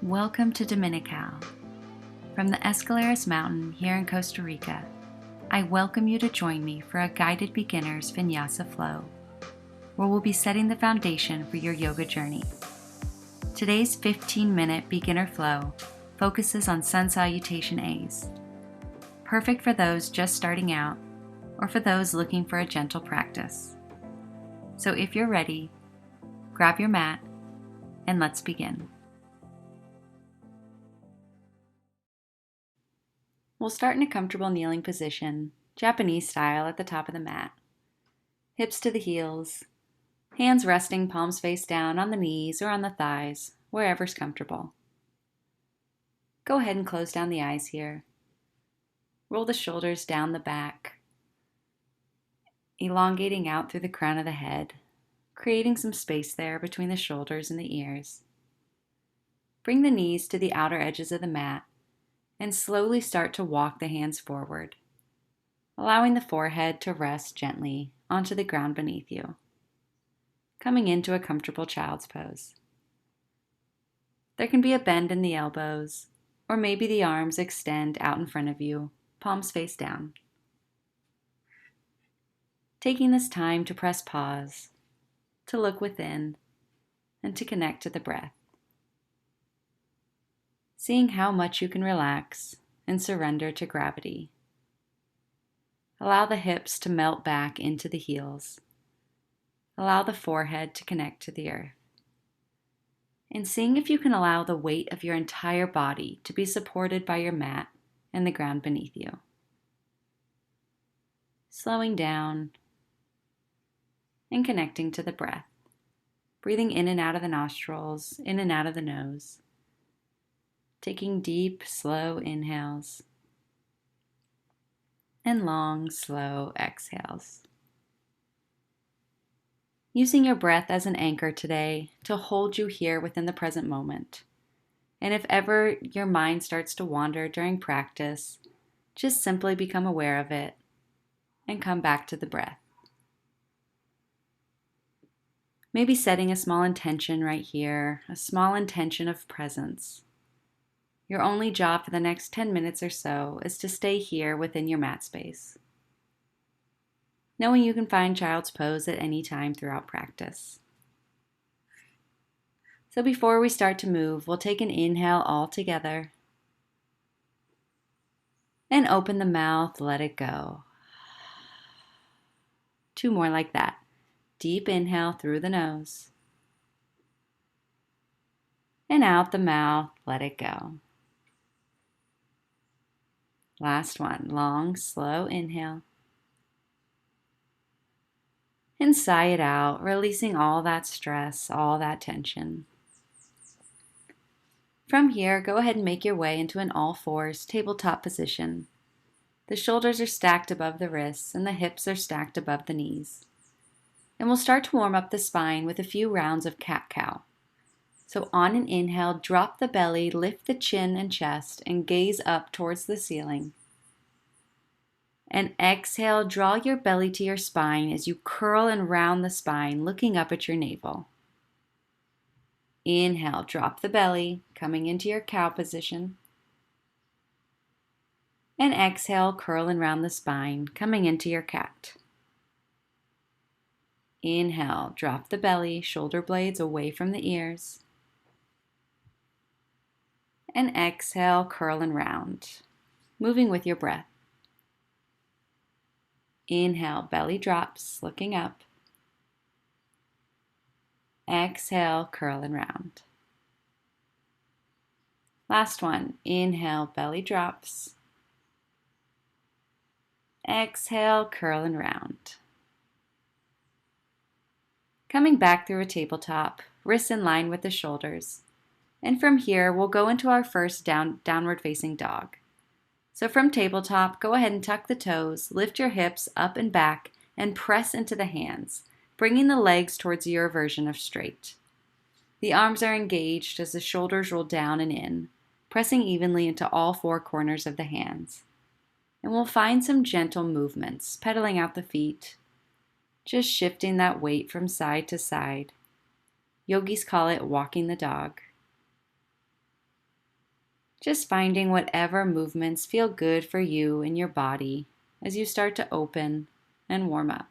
Welcome to Dominical. From the Escaleras Mountain here in Costa Rica, I welcome you to join me for a guided beginner's Vinyasa Flow, where we'll be setting the foundation for your yoga journey. Today's 15-minute beginner flow focuses on Sun Salutation A's, perfect for those just starting out or for those looking for a gentle practice. So if you're ready, grab your mat and let's begin. We'll start in a comfortable kneeling position, Japanese style at the top of the mat. Hips to the heels, hands resting palms face down on the knees or on the thighs, wherever's comfortable. Go ahead and close down the eyes here. Roll the shoulders down the back, elongating out through the crown of the head, creating some space there between the shoulders and the ears. Bring the knees to the outer edges of the mat and slowly start to walk the hands forward, allowing the forehead to rest gently onto the ground beneath you, coming into a comfortable child's pose. There can be a bend in the elbows, or maybe the arms extend out in front of you, palms face down. Taking this time to press pause, to look within, and to connect to the breath. Seeing how much you can relax and surrender to gravity. Allow the hips to melt back into the heels. Allow the forehead to connect to the earth. And seeing if you can allow the weight of your entire body to be supported by your mat and the ground beneath you. Slowing down and connecting to the breath. Breathing in and out of the nostrils, in and out of the nose. Taking deep, slow inhales and long, slow exhales. Using your breath as an anchor today to hold you here within the present moment. And if ever your mind starts to wander during practice, just simply become aware of it and come back to the breath. Maybe setting a small intention right here, a small intention of presence. Your only job for the next 10 minutes or so is to stay here within your mat space, knowing you can find child's pose at any time throughout practice. So before we start to move, we'll take an inhale all together and open the mouth, let it go. 2 more like that. Deep inhale through the nose and out the mouth, let it go. Last one, long, slow inhale. And sigh it out, releasing all that stress, all that tension. From here, go ahead and make your way into an all fours tabletop position. The shoulders are stacked above the wrists and the hips are stacked above the knees. And we'll start to warm up the spine with a few rounds of cat-cow. So on an inhale, drop the belly, lift the chin and chest, and gaze up towards the ceiling. And exhale, draw your belly to your spine as you curl and round the spine, looking up at your navel. Inhale, drop the belly, coming into your cow position. And exhale, curl and round the spine, coming into your cat. Inhale, drop the belly, shoulder blades away from the ears. And exhale, curl and round, moving with your breath. Inhale, belly drops, looking up. Exhale, curl and round. Last one. Inhale, belly drops. Exhale, curl and round. Coming back through a tabletop, wrists in line with the shoulders. And from here, we'll go into our first downward facing dog. So from tabletop, go ahead and tuck the toes, lift your hips up and back, and press into the hands, bringing the legs towards your version of straight. The arms are engaged as the shoulders roll down and in, pressing evenly into all 4 corners of the hands. And we'll find some gentle movements, pedaling out the feet, just shifting that weight from side to side. Yogis call it walking the dog. Just finding whatever movements feel good for you in your body as you start to open and warm up.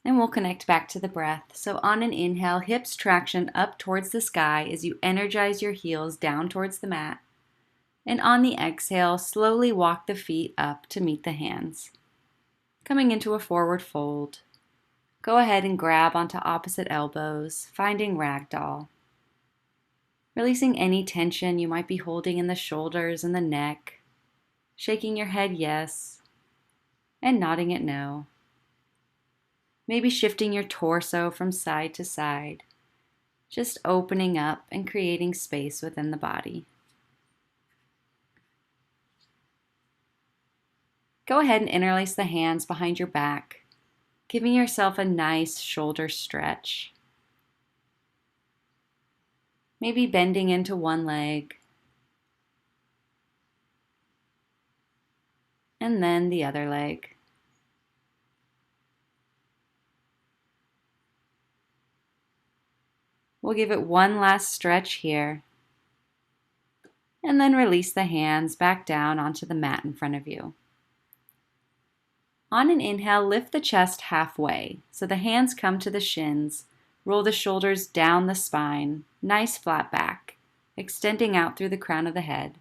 And we'll connect back to the breath. So on an inhale, hips traction up towards the sky as you energize your heels down towards the mat. And on the exhale, slowly walk the feet up to meet the hands. Coming into a forward fold. Go ahead and grab onto opposite elbows, finding ragdoll. Releasing any tension you might be holding in the shoulders and the neck. Shaking your head yes, and nodding it no. Maybe shifting your torso from side to side, just opening up and creating space within the body. Go ahead and interlace the hands behind your back, giving yourself a nice shoulder stretch. Maybe bending into one leg, and then the other leg. We'll give it one last stretch here, and then release the hands back down onto the mat in front of you. On an inhale, lift the chest halfway, so the hands come to the shins. Roll the shoulders down the spine, nice flat back, extending out through the crown of the head.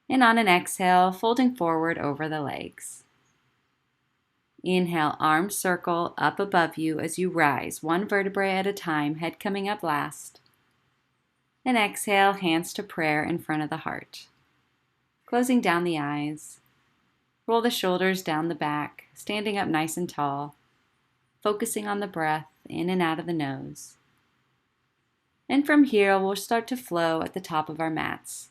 And on an exhale, folding forward over the legs. Inhale, arms circle up above you as you rise, one vertebrae at a time, head coming up last. And exhale, hands to prayer in front of the heart. Closing down the eyes. Roll the shoulders down the back, standing up nice and tall, focusing on the breath in and out of the nose. And from here, we'll start to flow at the top of our mats.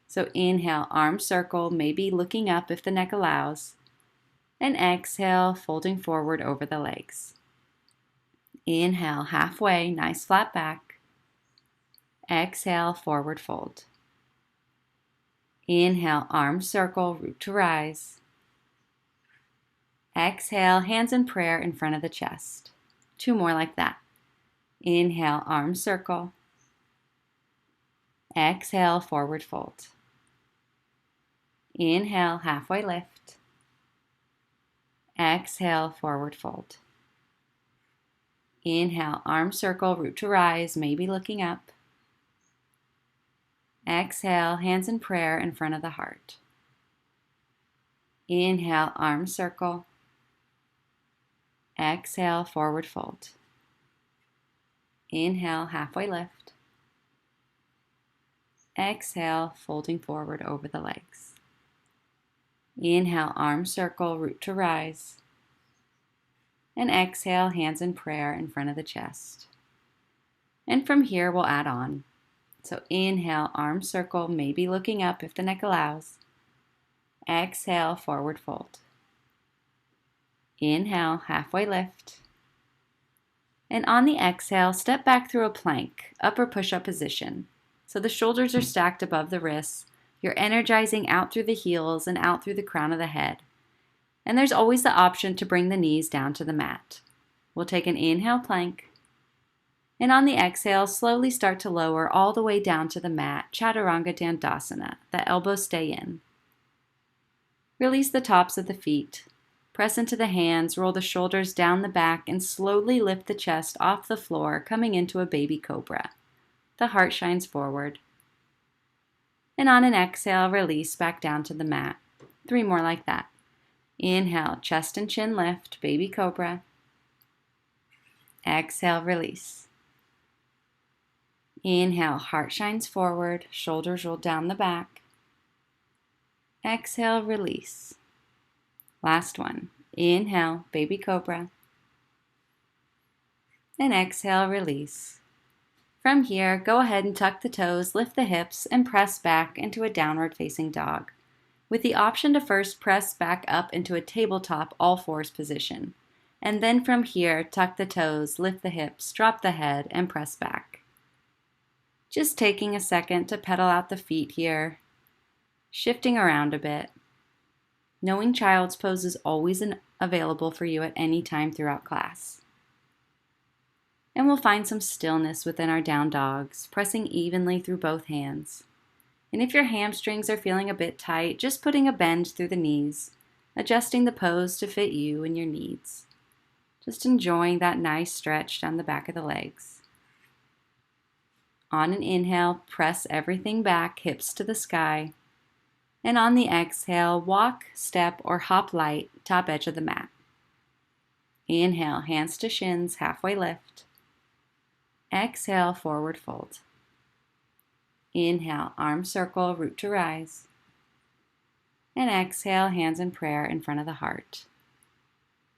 So inhale, arms circle, maybe looking up if the neck allows. And exhale, folding forward over the legs. Inhale, halfway, nice flat back. Exhale, forward fold. Inhale, arms circle, root to rise. Exhale, hands in prayer in front of the chest. 2 more like that. Inhale, arms circle. Exhale, forward fold. Inhale, halfway lift. Exhale, forward fold. Inhale, arm circle, root to rise, maybe looking up. Exhale, hands in prayer in front of the heart. Inhale, arm circle. Exhale, forward fold. Inhale, halfway lift. Exhale, folding forward over the legs. Inhale, arm circle, root to rise. And exhale, hands in prayer in front of the chest. And from here, we'll add on. So inhale, arm circle, maybe looking up if the neck allows. Exhale, forward fold. Inhale, halfway lift. And on the exhale, step back through a plank, upper push-up position. So the shoulders are stacked above the wrists. You're energizing out through the heels and out through the crown of the head. And there's always the option to bring the knees down to the mat. We'll take an inhale plank. And on the exhale, slowly start to lower all the way down to the mat, Chaturanga Dandasana. The elbows stay in. Release the tops of the feet. Press into the hands, roll the shoulders down the back, and slowly lift the chest off the floor, coming into a baby cobra. The heart shines forward. And on an exhale, release back down to the mat. 3 more like that. Inhale, chest and chin lift, baby cobra. Exhale, release. Inhale, heart shines forward, shoulders roll down the back. Exhale, release. Last one. Inhale, baby cobra. And exhale, release. From here, go ahead and tuck the toes, lift the hips, and press back into a downward facing dog, with the option to first press back up into a tabletop all fours position. And then from here, tuck the toes, lift the hips, drop the head, and press back. Just taking a second to pedal out the feet here, shifting around a bit. Knowing child's pose is always an available for you at any time throughout class. And we'll find some stillness within our down dogs, pressing evenly through both hands. And if your hamstrings are feeling a bit tight, just putting a bend through the knees, adjusting the pose to fit you and your needs. Just enjoying that nice stretch down the back of the legs. On an inhale, press everything back, hips to the sky. And on the exhale, walk, step, or hop light, top edge of the mat. Inhale, hands to shins, halfway lift. Exhale, forward fold. Inhale, arm circle, root to rise. And exhale, hands in prayer in front of the heart.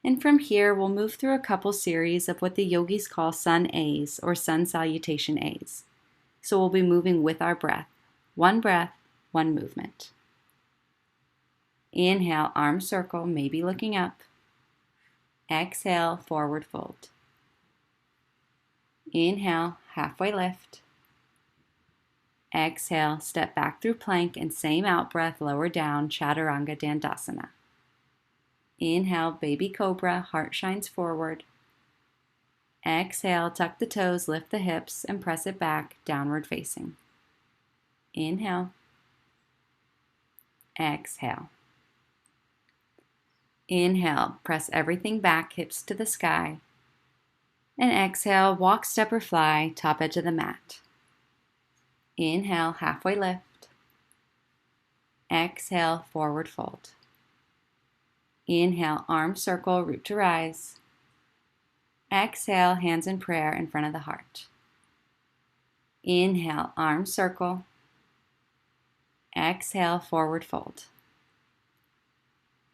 And from here, we'll move through a couple series of what the yogis call Sun A's or Sun Salutation A's. So we'll be moving with our breath, one movement. Inhale, arm circle, maybe looking up. Exhale, forward fold. Inhale, halfway lift. Exhale, step back through plank and same out breath, lower down, Chaturanga Dandasana. Inhale, baby cobra, heart shines forward. Exhale, tuck the toes, lift the hips, and press it back, downward facing. Inhale. Exhale. Inhale, press everything back, hips to the sky. And exhale, walk, step, or fly, top edge of the mat. Inhale, halfway lift. Exhale, forward fold. Inhale, arm circle, root to rise. Exhale, hands in prayer in front of the heart. Inhale, arm circle. Exhale, forward fold.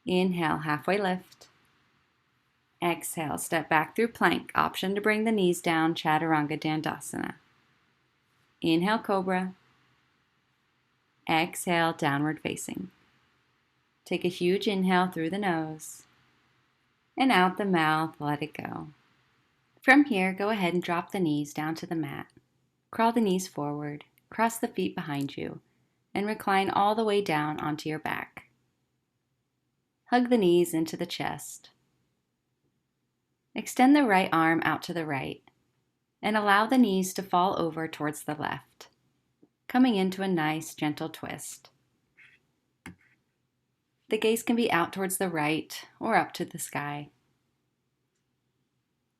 Inhale, halfway lift. Exhale, step back through plank. Option to bring the knees down, Chaturanga Dandasana. Inhale, cobra. Exhale, downward facing. Take a huge inhale through the nose. And out the mouth, let it go. From here, go ahead and drop the knees down to the mat. Crawl the knees forward, cross the feet behind you, and recline all the way down onto your back. Hug the knees into the chest. Extend the right arm out to the right, and allow the knees to fall over towards the left, coming into a nice, gentle twist. The gaze can be out towards the right or up to the sky.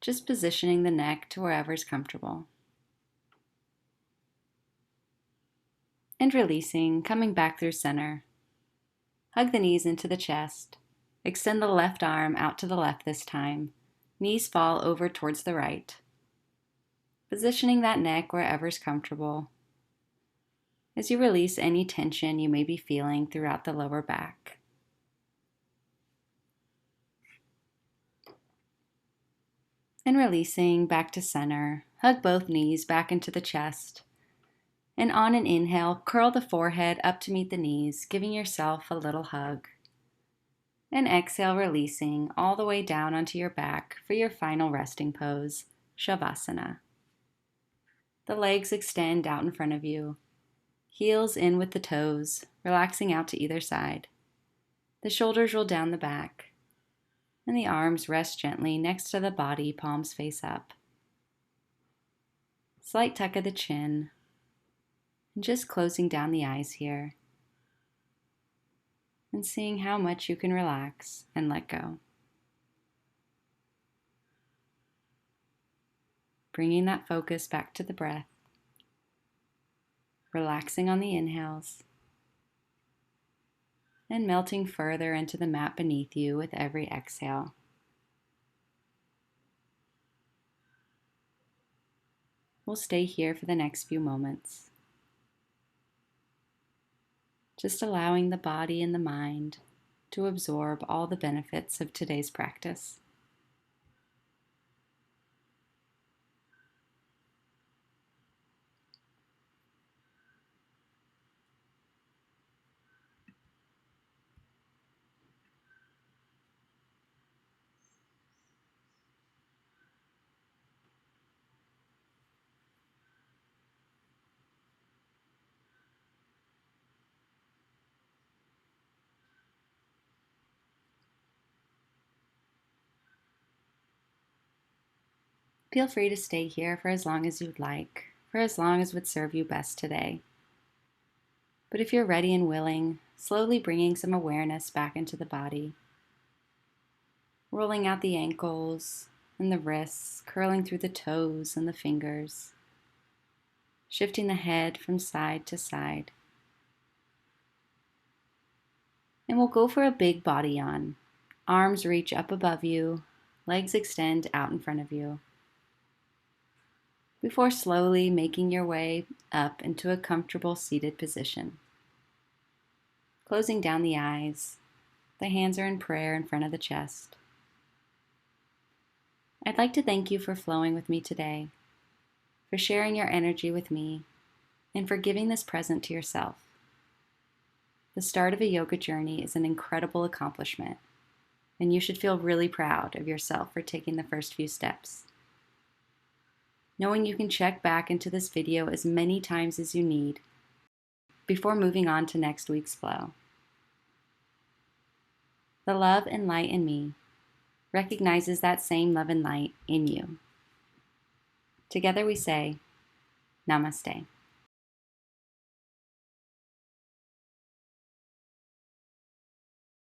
Just positioning the neck to wherever's comfortable. And releasing, coming back through center. Hug the knees into the chest. Extend the left arm out to the left this time. Knees fall over towards the right. Positioning that neck wherever's comfortable. As you release any tension you may be feeling throughout the lower back. And releasing back to center. Hug both knees back into the chest. And on an inhale, curl the forehead up to meet the knees, giving yourself a little hug. And exhale, releasing all the way down onto your back for your final resting pose, Shavasana. The legs extend out in front of you. Heels in with the toes, relaxing out to either side. The shoulders roll down the back. And the arms rest gently next to the body, palms face up. Slight tuck of the chin. And just closing down the eyes here. And seeing how much you can relax and let go. Bringing that focus back to the breath. Relaxing on the inhales. And melting further into the mat beneath you with every exhale. We'll stay here for the next few moments. Just allowing the body and the mind to absorb all the benefits of today's practice. Feel free to stay here for as long as you'd like, for as long as would serve you best today. But if you're ready and willing, slowly bringing some awareness back into the body. Rolling out the ankles and the wrists, curling through the toes and the fingers. Shifting the head from side to side. And we'll go for a big body yawn. Arms reach up above you, legs extend out in front of you. Before slowly making your way up into a comfortable seated position. Closing down the eyes, the hands are in prayer in front of the chest. I'd like to thank you for flowing with me today, for sharing your energy with me, and for giving this present to yourself. The start of a yoga journey is an incredible accomplishment, and you should feel really proud of yourself for taking the first few steps. Knowing you can check back into this video as many times as you need before moving on to next week's flow. The love and light in me recognizes that same love and light in you. Together we say, Namaste.